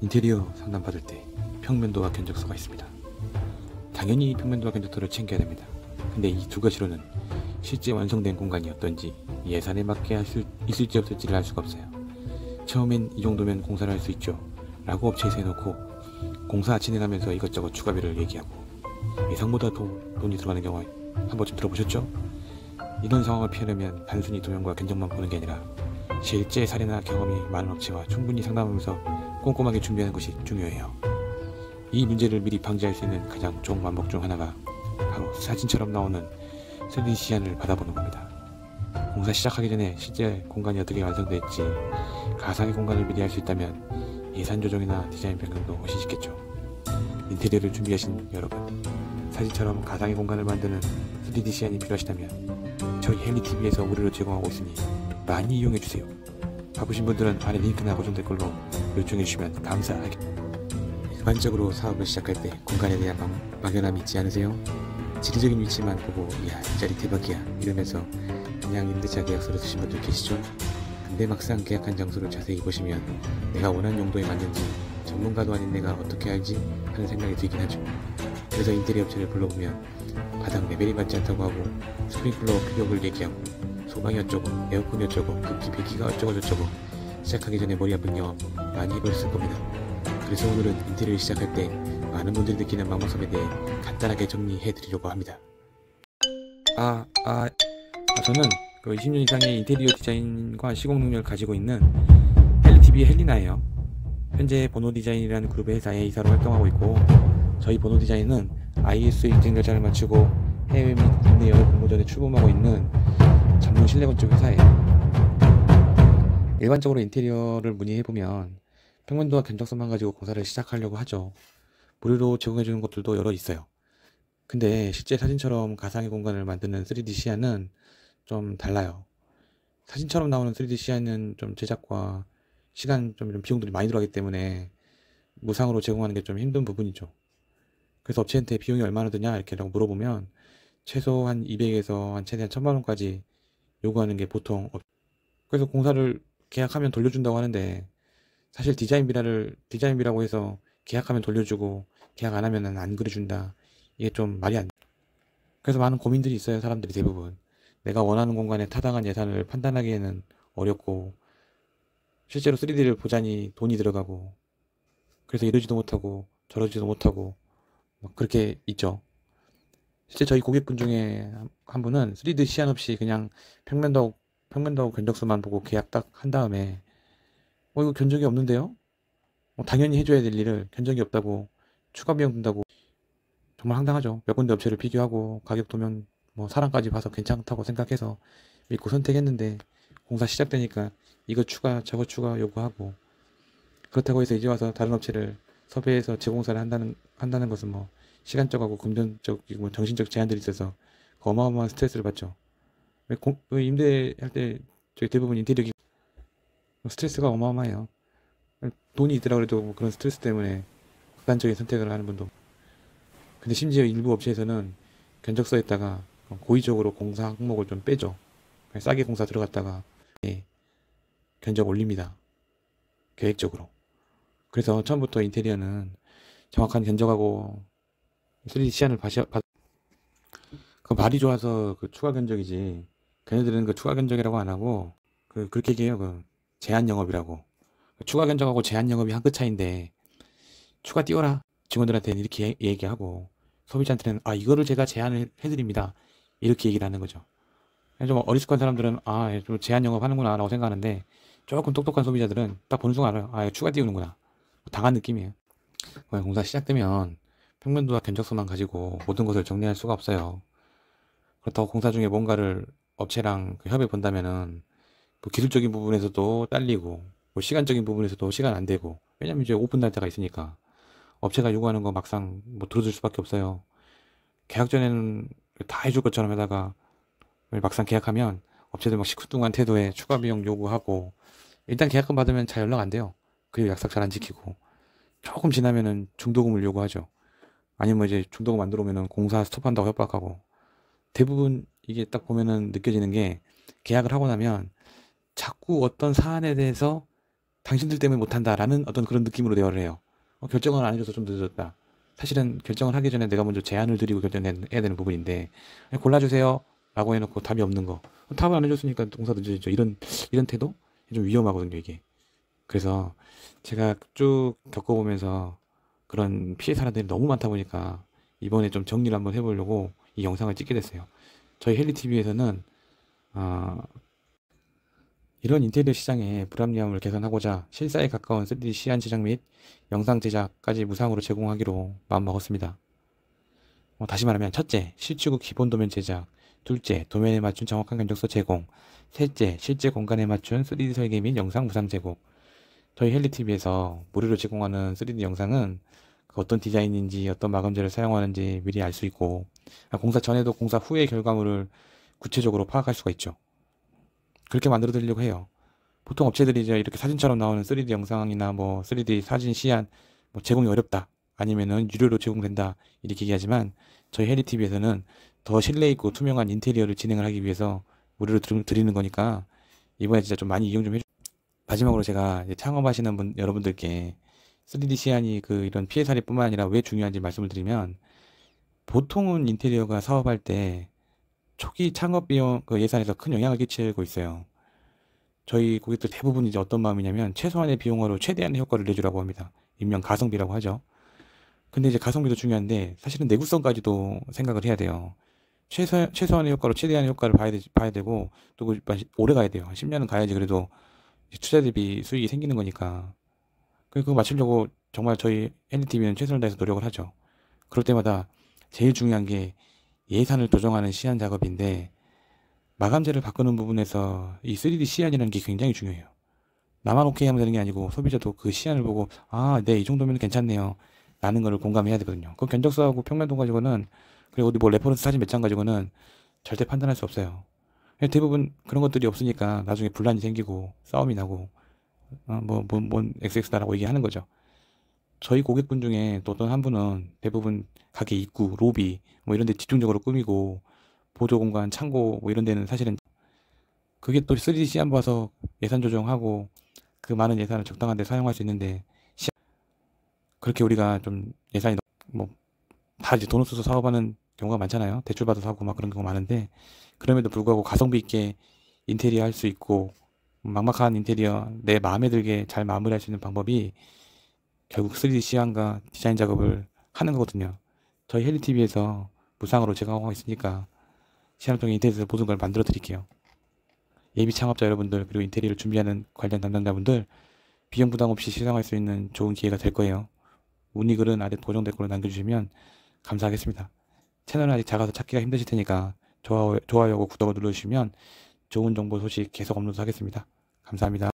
인테리어 상담 받을 때 평면도와 견적서가 있습니다. 당연히 평면도와 견적서를 챙겨야 됩니다. 근데 이 두 가지로는 실제 완성된 공간이 어떤지, 예산에 맞게 있을지 없을지를 알 수가 없어요. 처음엔 이 정도면 공사를 할 수 있죠 라고 업체에서 해놓고 공사 진행하면서 이것저것 추가비를 얘기하고 예상보다 돈이 들어가는 경우 한 번쯤 들어보셨죠? 이런 상황을 피하려면 단순히 도면과 견적만 보는 게 아니라 실제 사례나 경험이 많은 업체와 충분히 상담하면서 꼼꼼하게 준비하는 것이 중요해요. 이 문제를 미리 방지할 수 있는 가장 좋은 방법 중 하나가 바로 사진처럼 나오는 3D 시안을 받아보는 겁니다. 공사 시작하기 전에 실제 공간이 어떻게 완성될지 가상의 공간을 미리 알 수 있다면 예산 조정이나 디자인 변경도 훨씬 쉽겠죠. 인테리어를 준비하신 여러분, 사진처럼 가상의 공간을 만드는 3D 시안이 필요하시다면 저희 헬리TV에서 무료로 제공하고 있으니 많이 이용해주세요. 바쁘신 분들은 아래 링크나 고정 댓글로 요청해주시면 감사하겠습니다. 일반적으로 사업을 시작할 때 공간에 대한 막연함이 있지 않으세요? 지리적인 위치만 보고 이야 이 자리 대박이야 이러면서 그냥 임대차 계약서를 쓰신 분들 계시죠? 근데 막상 계약한 장소를 자세히 보시면 내가 원하는 용도에 맞는지 전문가도 아닌 내가 어떻게 알지? 하는 생각이 들긴 하죠. 그래서 인테리어 업체를 불러보면 바닥 레벨이 맞지 않다고 하고 스프링클러 규격을 얘기하고 소방이 어쩌고 에어컨이 어쩌고 급기 배기가 어쩌고 저쩌고 시작하기 전에 머리 아픈 경험 많이 해보셨을 겁니다. 그래서 오늘은 인테리어를 시작할 때 많은 분들이 느끼는 막막함에 대해 간단하게 정리해 드리려고 합니다. 저는 20년 이상의 인테리어 디자인과 시공 능력을 가지고 있는 헬리TV의 헬리나예요. 현재 보노디자인이라는 그룹의 회사에 이사로 활동하고 있고, 저희 보노디자인은 IS 인증 절차를 마치고 해외 및 국내 여러 공모전에 출범하고 있는 전문 실내 건축 회사예요. 일반적으로 인테리어를 문의해보면 평면도와 견적서만 가지고 공사를 시작하려고 하죠. 무료로 제공해주는 곳들도 여러 있어요. 근데 실제 사진처럼 가상의 공간을 만드는 3D 시안은 좀 달라요. 사진처럼 나오는 3D 시안은 좀 제작과 시간, 좀 비용들이 많이 들어가기 때문에 무상으로 제공하는 게 좀 힘든 부분이죠. 그래서 업체한테 비용이 얼마나 드냐 이렇게 물어보면 최소 한 200에서 한 최대한 1000만 원까지 요구하는 게 보통. 그래서 공사를 계약하면 돌려준다고 하는데 사실 디자인비라고 해서 계약하면 돌려주고 계약 안 하면은 안 그려준다, 이게 좀 말이 안 돼. 그래서 많은 고민들이 있어요. 사람들이 대부분 내가 원하는 공간에 타당한 예산을 판단하기에는 어렵고, 실제로 3D를 보자니 돈이 들어가고, 그래서 이러지도 못하고 저러지도 못하고 막 그렇게 있죠. 실제 저희 고객분 중에 한 분은 3D 시안 없이 그냥 평면도하고 견적서만 보고 계약 딱 한 다음에 이거 견적이 없는데요? 당연히 해줘야 될 일을 견적이 없다고 추가 비용 든다고. 정말 황당하죠. 몇 군데 업체를 비교하고 가격 도면 사람까지 봐서 괜찮다고 생각해서 믿고 선택했는데 공사 시작되니까 이거 추가 저거 추가 요구하고, 그렇다고 해서 이제 와서 다른 업체를 섭외해서 재공사를 한다는 것은 시간적하고 금전적이고 정신적 제한들이 있어서 어마어마한 스트레스를 받죠. 임대할 때 저희 대부분 인테리어 스트레스가 어마어마해요. 돈이 있더라 그래도 그런 스트레스 때문에 극단적인 선택을 하는 분도. 근데 심지어 일부 업체에서는 견적서에다가 고의적으로 공사 항목을 좀 빼죠. 싸게 공사 들어갔다가 견적 올립니다. 계획적으로. 그래서 처음부터 인테리어는 정확한 견적하고 3D 시안을 그 말이 좋아서 그 추가 견적이지, 걔네들은 그 추가 견적이라고 안 하고 그렇게 얘기해요. 제한 영업이라고. 추가 견적하고 제한 영업이 한 끗 차이인데 추가 띄워라 직원들한테는 이렇게 얘기하고, 소비자한테는 이거를 제가 제한을 해드립니다 이렇게 얘기를 하는 거죠. 좀 어리숙한 사람들은 좀 제한 영업 하는구나 라고 생각하는데, 조금 똑똑한 소비자들은 딱 보는 순간 알아요. 이거 추가 띄우는구나. 당한 느낌이에요. 공사 시작되면 평면도와 견적서만 가지고 모든 것을 정리할 수가 없어요. 그렇다고 공사 중에 뭔가를 업체랑 협의해 본다면은 기술적인 부분에서도 딸리고 시간적인 부분에서도 시간 안 되고, 왜냐면 이제 오픈 날짜가 있으니까 업체가 요구하는 거 막상 들어줄 수밖에 없어요. 계약 전에는 다 해줄 것처럼 하다가 막상 계약하면 업체들 시큰둥한 태도에 추가 비용 요구하고, 일단 계약금 받으면 잘 연락 안 돼요. 그리고 약속 잘 안 지키고, 조금 지나면은 중도금을 요구하죠. 아니면 이제 중도금 안 들어오면은 공사 스톱한다고 협박하고. 대부분 이게 딱 보면은 느껴지는 게, 계약을 하고 나면 자꾸 어떤 사안에 대해서 당신들 때문에 못한다라는 어떤 그런 느낌으로 대화를 해요. 결정을 안 해줘서 좀 늦었다. 사실은 결정을 하기 전에 내가 먼저 제안을 드리고 결정해야 되는 부분인데, 그냥 골라주세요 라고 해놓고 답이 없는 거. 답을 안 해줬으니까 공사도 늦어지죠. 이런 태도? 좀 위험하거든요, 이게. 그래서 제가 쭉 겪어보면서 그런 피해 사례들이 너무 많다 보니까 이번에 좀 정리를 한번 해보려고 이 영상을 찍게 됐어요. 저희 헬리TV에서는 이런 인테리어 시장의 불합리함을 개선하고자 실사에 가까운 3D 시안 제작 및 영상 제작까지 무상으로 제공하기로 마음먹었습니다. 다시 말하면 첫째, 실주국 기본 도면 제작, 둘째, 도면에 맞춘 정확한 견적서 제공, 셋째, 실제 공간에 맞춘 3D 설계 및 영상 무상 제공. 저희 헬리TV에서 무료로 제공하는 3D 영상은 어떤 디자인인지 어떤 마감재를 사용하는지 미리 알 수 있고, 공사 전에도 공사 후의 결과물을 구체적으로 파악할 수가 있죠. 그렇게 만들어 드리려고 해요. 보통 업체들이 이제 이렇게 사진처럼 나오는 3D 영상이나 뭐 3D 사진 시안 뭐 제공이 어렵다, 아니면은 유료로 제공된다 이렇게 얘기하지만, 저희 헬리TV에서는 더 신뢰 있고 투명한 인테리어를 진행을 하기 위해서 무료로 드리는 거니까 이번에 진짜 좀 많이 이용 좀 해주. 마지막으로 제가 이제 창업하시는 여러분들께 3D 시안이 이런 피해 사례뿐만 아니라 왜 중요한지 말씀을 드리면, 보통은 인테리어가 사업할 때 초기 창업 비용 예산에서 큰 영향을 끼치고 있어요. 저희 고객들 대부분 이제 어떤 마음이냐면 최소한의 비용으로 최대한의 효과를 내주라고 합니다. 일명 가성비라고 하죠. 근데 이제 가성비도 중요한데 사실은 내구성까지도 생각을 해야 돼요. 최소한의 효과로 최대한의 효과를 봐야 되고, 또 오래 가야 돼요. 10년은 가야지 그래도 투자 대비 수익이 생기는 거니까. 그거 맞추려고 정말 저희 헬리TV는 최선을 다해서 노력을 하죠. 그럴 때마다 제일 중요한 게 예산을 조정하는 시안 작업인데, 마감재를 바꾸는 부분에서 이 3D 시안이라는 게 굉장히 중요해요. 나만 오케이 하면 되는 게 아니고 소비자도 그 시안을 보고 네, 이 정도면 괜찮네요 라는 거를 공감해야 되거든요. 그 견적서하고 평면도 가지고는, 그리고 어디 뭐 레퍼런스 사진 몇 장 가지고는 절대 판단할 수 없어요. 대부분 그런 것들이 없으니까 나중에 분란이 생기고 싸움이 나고 뭔 XX다라고 얘기하는 거죠. 저희 고객분 중에 또 어떤 한 분은 대부분 가게 입구, 로비 뭐 이런 데 집중적으로 꾸미고, 보조 공간, 창고 뭐 이런 데는 사실은 그게 또 3D 시안 봐서 예산 조정하고 그 많은 예산을 적당한 데 사용할 수 있는데, 그렇게 우리가 좀 예산이 다 이제 돈 없어서 사업하는 경우가 많잖아요. 대출 받아서 하고 막 그런 경우가 많은데, 그럼에도 불구하고 가성비 있게 인테리어 할 수 있고, 막막한 인테리어 내 마음에 들게 잘 마무리할 수 있는 방법이 결국 3D 시안과 디자인 작업을 하는 거거든요. 저희 헬리TV에서 무상으로 제공하고 있으니까 시안을 통해 인테리어에서 모든 걸 만들어 드릴게요. 예비 창업자 여러분들, 그리고 인테리어를 준비하는 관련 담당자분들, 비용 부담 없이 시작할 수 있는 좋은 기회가 될 거예요. 문의글은 아래 고정 댓글로 남겨주시면 감사하겠습니다. 채널은 아직 작아서 찾기가 힘드실 테니까 좋아요하고 구독을 눌러주시면 좋은 정보 소식 계속 업로드 하겠습니다. 감사합니다.